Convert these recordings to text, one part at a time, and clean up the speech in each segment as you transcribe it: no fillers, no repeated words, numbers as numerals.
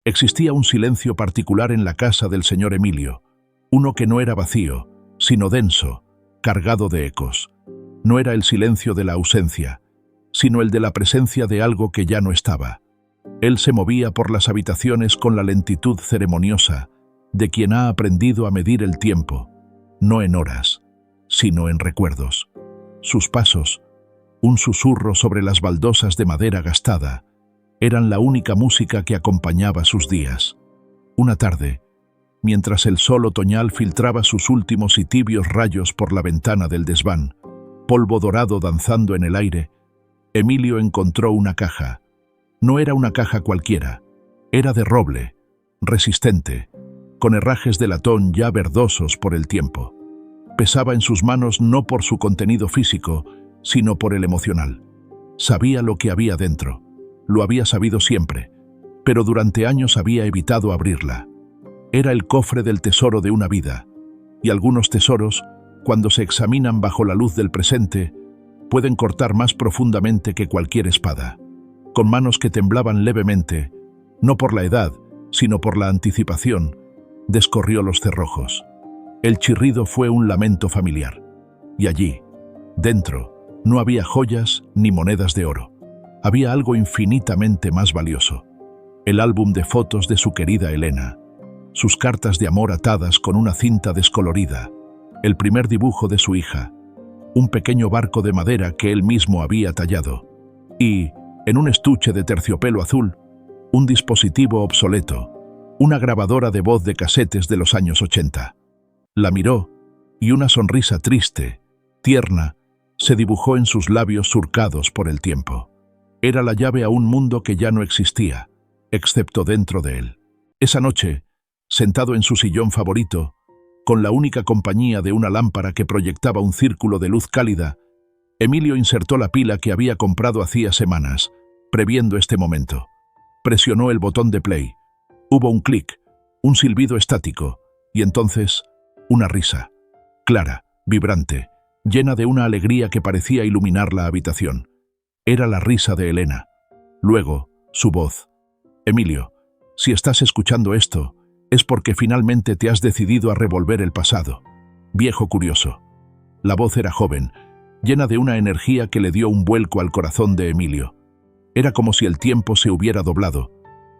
Existía un silencio particular en la casa del señor Emilio, uno que no era vacío, sino denso, cargado de ecos. No era el silencio de la ausencia, sino el de la presencia de algo que ya no estaba. Él se movía por las habitaciones con la lentitud ceremoniosa de quien ha aprendido a medir el tiempo, no en horas, sino en recuerdos. Sus pasos, un susurro sobre las baldosas de madera gastada, eran la única música que acompañaba sus días. Una tarde, mientras el sol otoñal filtraba sus últimos y tibios rayos por la ventana del desván, polvo dorado danzando en el aire, Emilio encontró una caja. No era una caja cualquiera, era de roble, resistente, con herrajes de latón ya verdosos por el tiempo. Pesaba en sus manos no por su contenido físico, sino por el emocional. Sabía lo que había dentro. Lo había sabido siempre, pero durante años había evitado abrirla. Era el cofre del tesoro de una vida, y algunos tesoros, cuando se examinan bajo la luz del presente, pueden cortar más profundamente que cualquier espada. Con manos que temblaban levemente, no por la edad, sino por la anticipación, descorrió los cerrojos. El chirrido fue un lamento familiar, y allí, dentro, no había joyas ni monedas de oro. Había algo infinitamente más valioso: el álbum de fotos de su querida Elena, sus cartas de amor atadas con una cinta descolorida, el primer dibujo de su hija, un pequeño barco de madera que él mismo había tallado, y, en un estuche de terciopelo azul, un dispositivo obsoleto, una grabadora de voz de casetes de los años 80. La miró, y una sonrisa triste, tierna, se dibujó en sus labios surcados por el tiempo. Era la llave a un mundo que ya no existía, excepto dentro de él. Esa noche, sentado en su sillón favorito, con la única compañía de una lámpara que proyectaba un círculo de luz cálida, Emilio insertó la pila que había comprado hacía semanas, previendo este momento. Presionó el botón de play. Hubo un clic, un silbido estático, y entonces, una risa, clara, vibrante, llena de una alegría que parecía iluminar la habitación. Era la risa de Elena. Luego, su voz. Emilio, si estás escuchando esto, es porque finalmente te has decidido a revolver el pasado. Viejo curioso. La voz era joven, llena de una energía que le dio un vuelco al corazón de Emilio. Era como si el tiempo se hubiera doblado,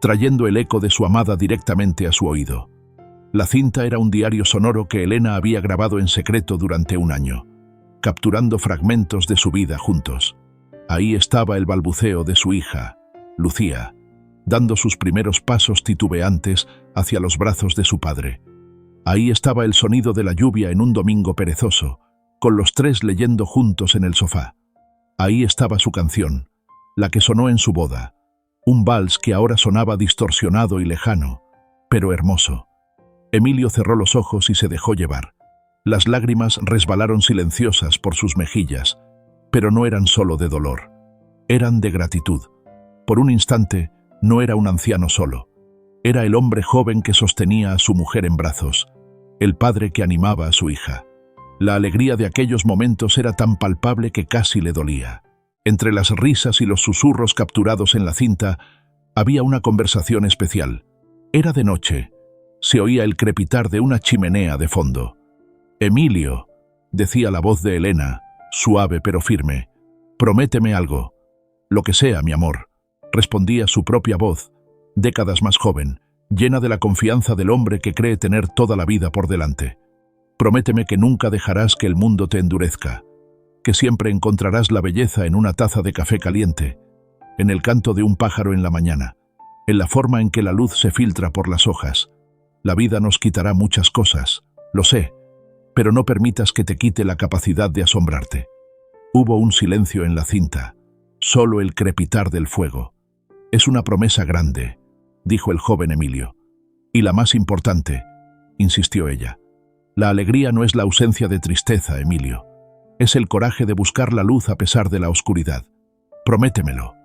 trayendo el eco de su amada directamente a su oído. La cinta era un diario sonoro que Elena había grabado en secreto durante un año, capturando fragmentos de su vida juntos. Ahí estaba el balbuceo de su hija, Lucía, dando sus primeros pasos titubeantes hacia los brazos de su padre. Ahí estaba el sonido de la lluvia en un domingo perezoso, con los tres leyendo juntos en el sofá. Ahí estaba su canción, la que sonó en su boda, un vals que ahora sonaba distorsionado y lejano, pero hermoso. Emilio cerró los ojos y se dejó llevar. Las lágrimas resbalaron silenciosas por sus mejillas, pero no eran solo de dolor, eran de gratitud. Por un instante, no era un anciano solo, era el hombre joven que sostenía a su mujer en brazos, el padre que animaba a su hija. La alegría de aquellos momentos era tan palpable que casi le dolía. Entre las risas y los susurros capturados en la cinta, había una conversación especial. Era de noche, se oía el crepitar de una chimenea de fondo. «Emilio», decía la voz de Elena, suave pero firme, «prométeme algo». «Lo que sea, mi amor», respondía su propia voz, décadas más joven, llena de la confianza del hombre que cree tener toda la vida por delante. «Prométeme que nunca dejarás que el mundo te endurezca, que siempre encontrarás la belleza en una taza de café caliente, en el canto de un pájaro en la mañana, en la forma en que la luz se filtra por las hojas. La vida nos quitará muchas cosas, lo sé, pero no permitas que te quite la capacidad de asombrarte». Hubo un silencio en la cinta, solo el crepitar del fuego. «Es una promesa grande», dijo el joven Emilio. «Y la más importante», insistió ella. «La alegría no es la ausencia de tristeza, Emilio. Es el coraje de buscar la luz a pesar de la oscuridad. Prométemelo».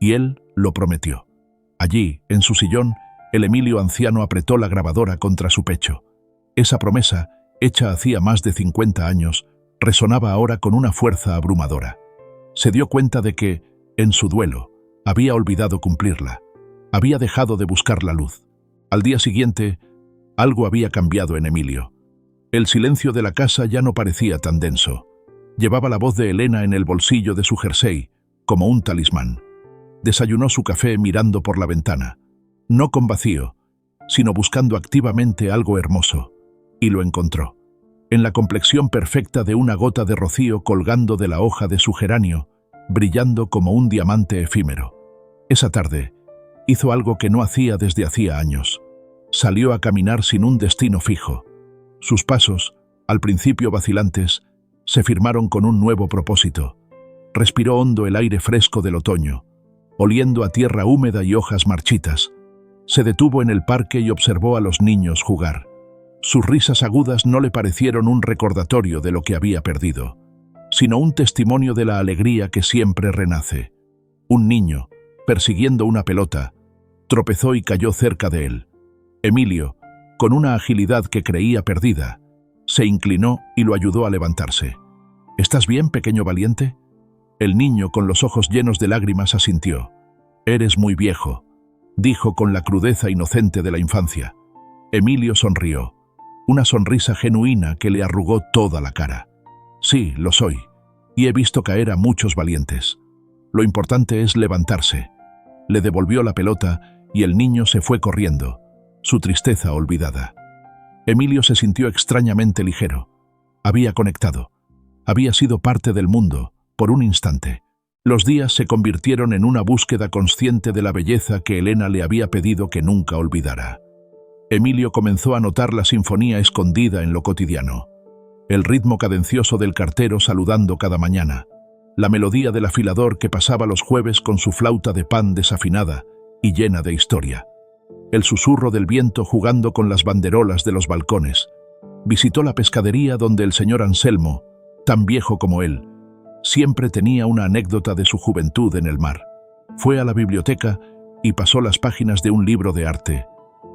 Y él lo prometió. Allí, en su sillón, el Emilio anciano apretó la grabadora contra su pecho. Esa promesa, hecha hacía más de 50 años, resonaba ahora con una fuerza abrumadora. Se dio cuenta de que, en su duelo, había olvidado cumplirla. Había dejado de buscar la luz. Al día siguiente, algo había cambiado en Emilio. El silencio de la casa ya no parecía tan denso. Llevaba la voz de Elena en el bolsillo de su jersey, como un talismán. Desayunó su café mirando por la ventana, no con vacío, sino buscando activamente algo hermoso, y lo encontró. En la complexión perfecta de una gota de rocío colgando de la hoja de su geranio, brillando como un diamante efímero. Esa tarde, hizo algo que no hacía desde hacía años. Salió a caminar sin un destino fijo. Sus pasos, al principio vacilantes, se firmaron con un nuevo propósito. Respiró hondo el aire fresco del otoño, oliendo a tierra húmeda y hojas marchitas. Se detuvo en el parque y observó a los niños jugar. Sus risas agudas no le parecieron un recordatorio de lo que había perdido, sino un testimonio de la alegría que siempre renace. Un niño, persiguiendo una pelota, tropezó y cayó cerca de él. Emilio, con una agilidad que creía perdida, se inclinó y lo ayudó a levantarse. «¿Estás bien, pequeño valiente?» El niño, con los ojos llenos de lágrimas, asintió. «Eres muy viejo», dijo con la crudeza inocente de la infancia. Emilio sonrió, una sonrisa genuina que le arrugó toda la cara. «Sí, lo soy, y he visto caer a muchos valientes. Lo importante es levantarse». Le devolvió la pelota y el niño se fue corriendo, su tristeza olvidada. Emilio se sintió extrañamente ligero. Había conectado. Había sido parte del mundo, por un instante. Los días se convirtieron en una búsqueda consciente de la belleza que Elena le había pedido que nunca olvidara. Emilio comenzó a notar la sinfonía escondida en lo cotidiano. El ritmo cadencioso del cartero saludando cada mañana. La melodía del afilador que pasaba los jueves con su flauta de pan desafinada y llena de historia. El susurro del viento jugando con las banderolas de los balcones. Visitó la pescadería donde el señor Anselmo, tan viejo como él, siempre tenía una anécdota de su juventud en el mar. Fue a la biblioteca y pasó las páginas de un libro de arte,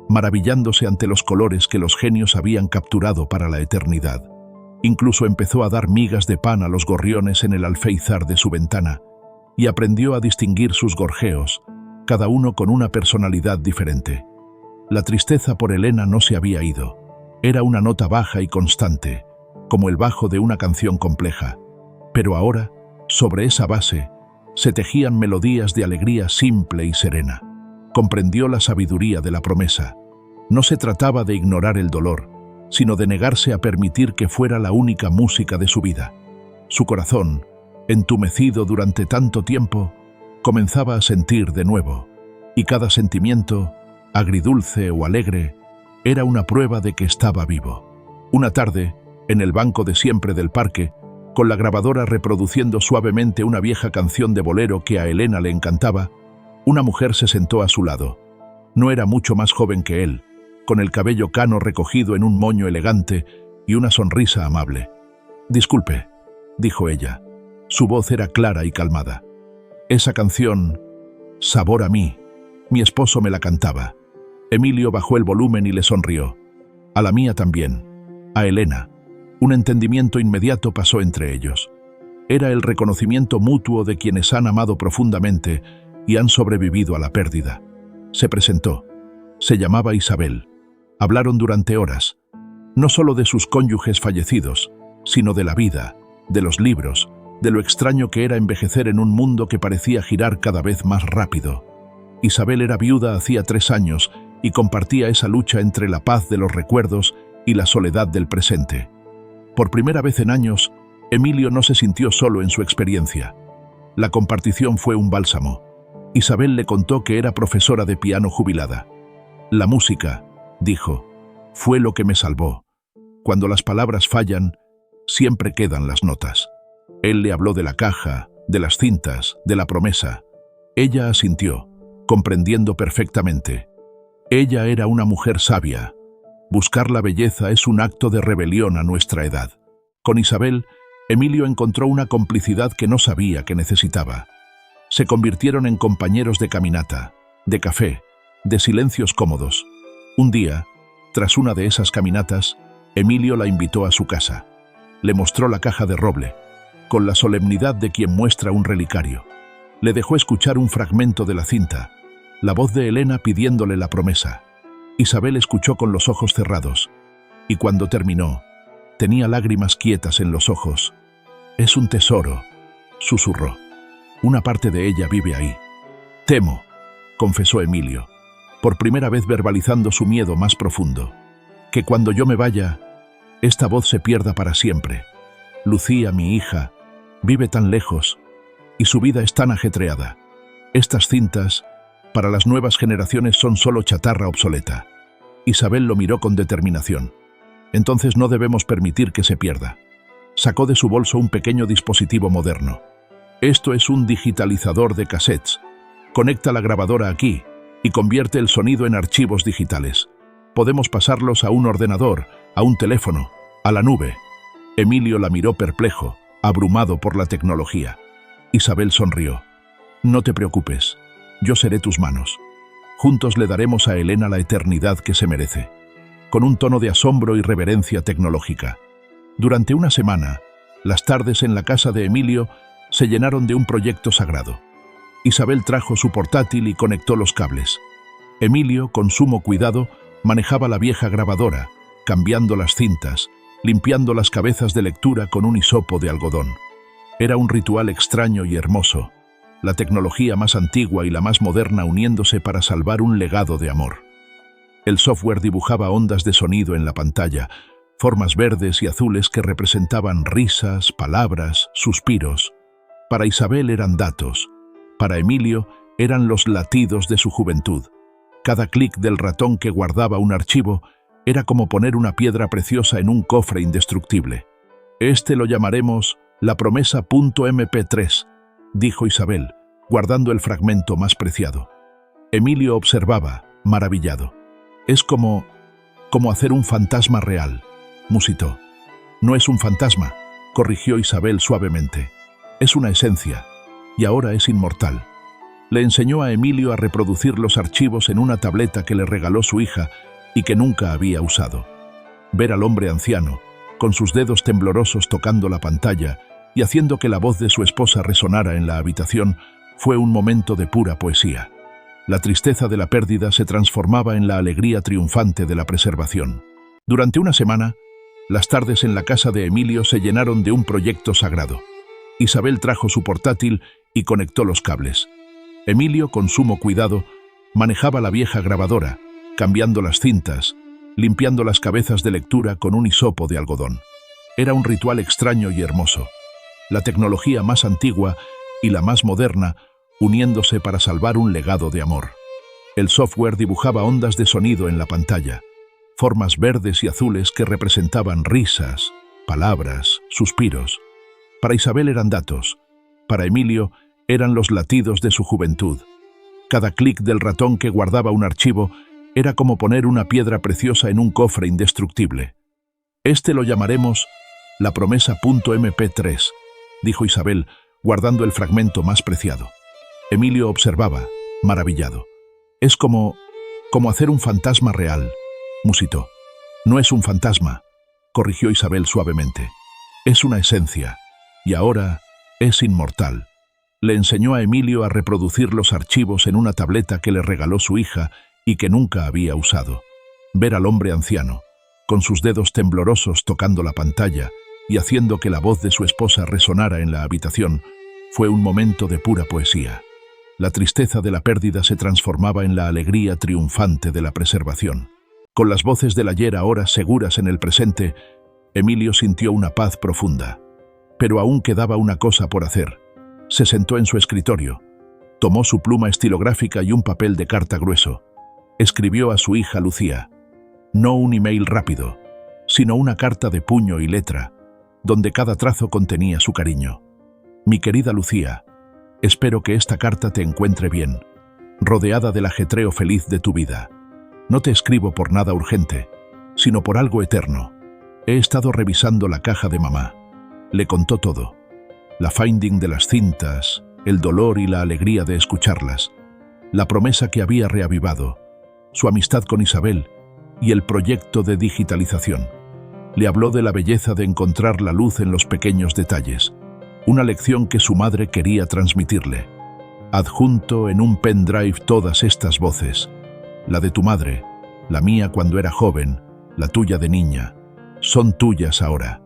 maravillándose ante los colores que los genios habían capturado para la eternidad. Incluso empezó a dar migas de pan a los gorriones en el alféizar de su ventana y aprendió a distinguir sus gorjeos, cada uno con una personalidad diferente. La tristeza por Elena no se había ido. Era una nota baja y constante, como el bajo de una canción compleja. Pero ahora, sobre esa base, se tejían melodías de alegría simple y serena. Comprendió la sabiduría de la promesa. No se trataba de ignorar el dolor, sino de negarse a permitir que fuera la única música de su vida. Su corazón, entumecido durante tanto tiempo, comenzaba a sentir de nuevo, y cada sentimiento, agridulce o alegre, era una prueba de que estaba vivo. Una tarde, en el banco de siempre del parque, con la grabadora reproduciendo suavemente una vieja canción de bolero que a Elena le encantaba, una mujer se sentó a su lado. No era mucho más joven que él, con el cabello cano recogido en un moño elegante y una sonrisa amable. «Disculpe», dijo ella. Su voz era clara y calmada. «Esa canción, Sabor a mí, mi esposo me la cantaba». Emilio bajó el volumen y le sonrió. «A la mía también, a Elena». Un entendimiento inmediato pasó entre ellos. Era el reconocimiento mutuo de quienes han amado profundamente y han sobrevivido a la pérdida. Se presentó. Se llamaba Isabel. Hablaron durante horas, no solo de sus cónyuges fallecidos, sino de la vida, de los libros, de lo extraño que era envejecer en un mundo que parecía girar cada vez más rápido. Isabel era viuda hacía 3 años y compartía esa lucha entre la paz de los recuerdos y la soledad del presente. Por primera vez en años, Emilio no se sintió solo en su experiencia. La compartición fue un bálsamo. Isabel le contó que era profesora de piano jubilada. «La música», dijo, «fue lo que me salvó. Cuando las palabras fallan, siempre quedan las notas». Él le habló de la caja, de las cintas, de la promesa. Ella asintió, comprendiendo perfectamente. Ella era una mujer sabia. Buscar la belleza es un acto de rebelión a nuestra edad. Con Isabel, Emilio encontró una complicidad que no sabía que necesitaba. Se convirtieron en compañeros de caminata, de café, de silencios cómodos. Un día, tras una de esas caminatas, Emilio la invitó a su casa. Le mostró la caja de roble, con la solemnidad de quien muestra un relicario. Le dejó escuchar un fragmento de la cinta, la voz de Elena pidiéndole la promesa. Isabel escuchó con los ojos cerrados, y cuando terminó, tenía lágrimas quietas en los ojos. «Es un tesoro», susurró. «Una parte de ella vive ahí». «Temo», confesó Emilio, por primera vez verbalizando su miedo más profundo, «que cuando yo me vaya, esta voz se pierda para siempre. Lucía, mi hija, vive tan lejos, y su vida es tan ajetreada. Estas cintas, para las nuevas generaciones, son solo chatarra obsoleta». Isabel lo miró con determinación. «Entonces no debemos permitir que se pierda». Sacó de su bolso un pequeño dispositivo moderno. «Esto es un digitalizador de cassettes. Conecta la grabadora aquí y convierte el sonido en archivos digitales. Podemos pasarlos a un ordenador, a un teléfono, a la nube». Emilio la miró perplejo, abrumado por la tecnología. Isabel sonrió. «No te preocupes, yo seré tus manos. Juntos le daremos a Elena la eternidad que se merece», con un tono de asombro y reverencia tecnológica. Durante una semana, las tardes en la casa de Emilio se llenaron de un proyecto sagrado. Isabel trajo su portátil y conectó los cables. Emilio, con sumo cuidado, manejaba la vieja grabadora, cambiando las cintas, limpiando las cabezas de lectura con un hisopo de algodón. Era un ritual extraño y hermoso, la tecnología más antigua y la más moderna uniéndose para salvar un legado de amor. El software dibujaba ondas de sonido en la pantalla, formas verdes y azules que representaban risas, palabras, suspiros. Para Isabel eran datos, para Emilio eran los latidos de su juventud. Cada clic del ratón que guardaba un archivo era como poner una piedra preciosa en un cofre indestructible. «Este lo llamaremos la promesa.mp3», dijo Isabel, guardando el fragmento más preciado. Emilio observaba, maravillado. «Es como hacer un fantasma real», musitó. «No es un fantasma», corrigió Isabel suavemente. «Es una esencia, y ahora es inmortal». Le enseñó a Emilio a reproducir los archivos en una tableta que le regaló su hija y que nunca había usado. Ver al hombre anciano, con sus dedos temblorosos tocando la pantalla y haciendo que la voz de su esposa resonara en la habitación, fue un momento de pura poesía. La tristeza de la pérdida se transformaba en la alegría triunfante de la preservación. Durante una semana, las tardes en la casa de Emilio se llenaron de un proyecto sagrado. Isabel trajo su portátil y conectó los cables. Emilio, con sumo cuidado, manejaba la vieja grabadora, cambiando las cintas, limpiando las cabezas de lectura con un hisopo de algodón. Era un ritual extraño y hermoso, la tecnología más antigua y la más moderna, uniéndose para salvar un legado de amor. El software dibujaba ondas de sonido en la pantalla, formas verdes y azules que representaban risas, palabras, suspiros. Para Isabel eran datos, para Emilio eran los latidos de su juventud. Cada clic del ratón que guardaba un archivo era como poner una piedra preciosa en un cofre indestructible. «Este lo llamaremos la promesa.mp3», dijo Isabel, guardando el fragmento más preciado. Emilio observaba, maravillado. «Es como hacer un fantasma real», musitó. «No es un fantasma», corrigió Isabel suavemente. «Es una esencia, y ahora es inmortal». Le enseñó a Emilio a reproducir los archivos en una tableta que le regaló su hija y que nunca había usado. Ver al hombre anciano, con sus dedos temblorosos tocando la pantalla y haciendo que la voz de su esposa resonara en la habitación, fue un momento de pura poesía. La tristeza de la pérdida se transformaba en la alegría triunfante de la preservación. Con las voces del ayer ahora seguras en el presente, Emilio sintió una paz profunda. Pero aún quedaba una cosa por hacer. Se sentó en su escritorio, tomó su pluma estilográfica y un papel de carta grueso. Escribió a su hija Lucía. No un email rápido, sino una carta de puño y letra, donde cada trazo contenía su cariño. «Mi querida Lucía, espero que esta carta te encuentre bien, rodeada del ajetreo feliz de tu vida. No te escribo por nada urgente, sino por algo eterno. He estado revisando la caja de mamá». Le contó todo. La finding de las cintas, el dolor y la alegría de escucharlas, la promesa que había reavivado, su amistad con Isabel y el proyecto de digitalización. Le habló de la belleza de encontrar la luz en los pequeños detalles, una lección que su madre quería transmitirle. Adjunto en un pendrive todas estas voces. La de tu madre, la mía cuando era joven, la tuya de niña. Son tuyas ahora.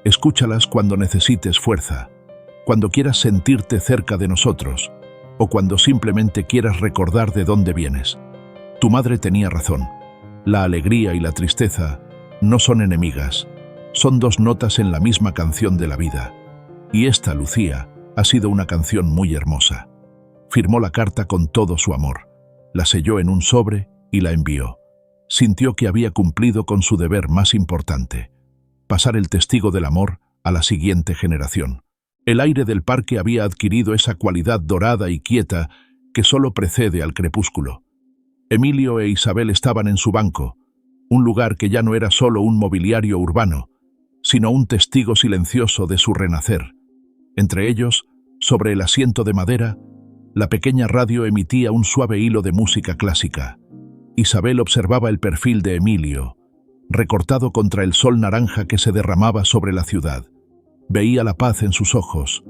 Escúchalas cuando necesites fuerza, cuando quieras sentirte cerca de nosotros, o cuando simplemente quieras recordar de dónde vienes. Tu madre tenía razón. La alegría y la tristeza no son enemigas. Son dos notas en la misma canción de la vida. Y esta, Lucía, ha sido una canción muy hermosa. Firmó la carta con todo su amor. La selló en un sobre y la envió. Sintió que había cumplido con su deber más importante: pasar el testigo del amor a la siguiente generación. El aire del parque había adquirido esa cualidad dorada y quieta que solo precede al crepúsculo. Emilio e Isabel estaban en su banco, un lugar que ya no era solo un mobiliario urbano, sino un testigo silencioso de su renacer. Entre ellos, sobre el asiento de madera, la pequeña radio emitía un suave hilo de música clásica. Isabel observaba el perfil de Emilio, recortado contra el sol naranja que se derramaba sobre la ciudad. Veía la paz en sus ojos,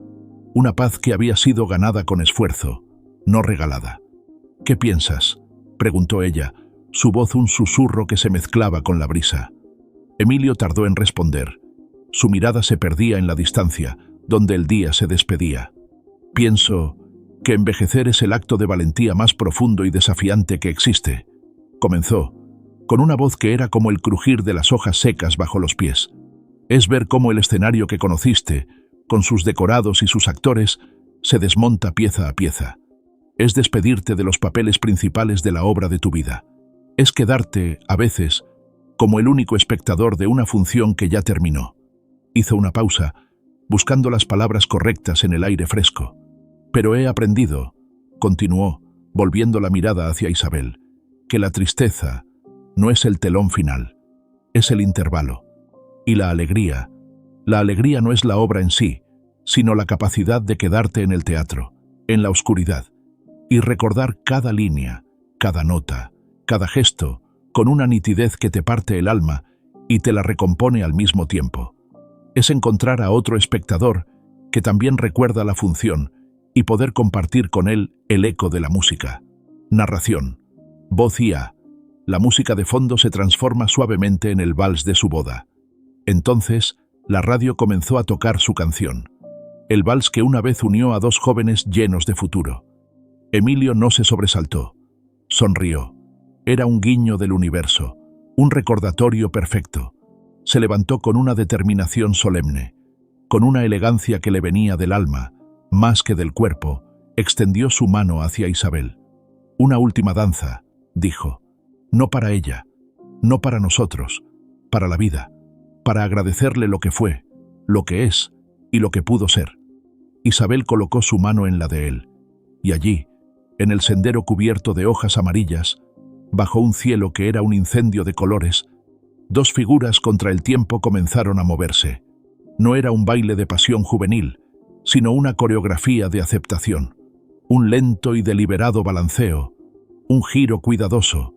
una paz que había sido ganada con esfuerzo, no regalada. «¿Qué piensas?», preguntó ella, su voz un susurro que se mezclaba con la brisa. Emilio tardó en responder. Su mirada se perdía en la distancia, donde el día se despedía. «Pienso que envejecer es el acto de valentía más profundo y desafiante que existe», comenzó, con una voz que era como el crujir de las hojas secas bajo los pies. «Es ver cómo el escenario que conociste, con sus decorados y sus actores, se desmonta pieza a pieza. Es despedirte de los papeles principales de la obra de tu vida. Es quedarte, a veces, como el único espectador de una función que ya terminó». Hizo una pausa, buscando las palabras correctas en el aire fresco. «Pero he aprendido», continuó, volviendo la mirada hacia Isabel, «que la tristeza no es el telón final, es el intervalo. Y la alegría no es la obra en sí, sino la capacidad de quedarte en el teatro, en la oscuridad, y recordar cada línea, cada nota, cada gesto, con una nitidez que te parte el alma y te la recompone al mismo tiempo. Es encontrar a otro espectador que también recuerda la función y poder compartir con él el eco de la música. Narración, voz y la música de fondo se transforma suavemente en el vals de su boda. Entonces, la radio comenzó a tocar su canción, el vals que una vez unió a dos jóvenes llenos de futuro. Emilio no se sobresaltó, sonrió. Era un guiño del universo, un recordatorio perfecto. Se levantó con una determinación solemne, con una elegancia que le venía del alma, más que del cuerpo, extendió su mano hacia Isabel. «Una última danza», dijo, «no para ella, no para nosotros, para la vida, para agradecerle lo que fue, lo que es y lo que pudo ser». Isabel colocó su mano en la de él, y allí, en el sendero cubierto de hojas amarillas, bajo un cielo que era un incendio de colores, dos figuras contra el tiempo comenzaron a moverse. No era un baile de pasión juvenil, sino una coreografía de aceptación, un lento y deliberado balanceo, un giro cuidadoso,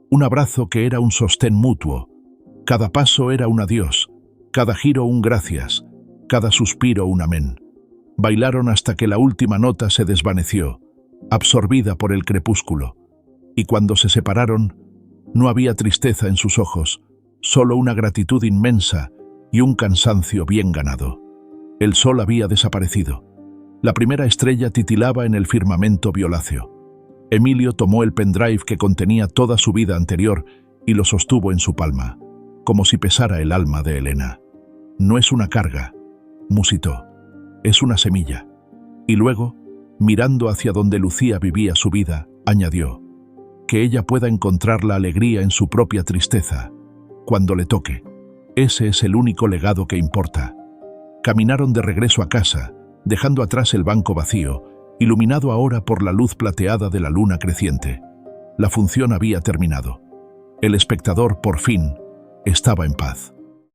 un abrazo que era un sostén mutuo. Cada paso era un adiós, cada giro un gracias, cada suspiro un amén. Bailaron hasta que la última nota se desvaneció, absorbida por el crepúsculo, y cuando se separaron, no había tristeza en sus ojos, solo una gratitud inmensa y un cansancio bien ganado. El sol había desaparecido. La primera estrella titilaba en el firmamento violáceo. Emilio tomó el pendrive que contenía toda su vida anterior y lo sostuvo en su palma, como si pesara el alma de Elena. «No es una carga», musitó, «es una semilla». Y luego, mirando hacia donde Lucía vivía su vida, añadió, «que ella pueda encontrar la alegría en su propia tristeza, cuando le toque. Ese es el único legado que importa». Caminaron de regreso a casa, dejando atrás el banco vacío, iluminado ahora por la luz plateada de la luna creciente. La función había terminado. El espectador, por fin, estaba en paz.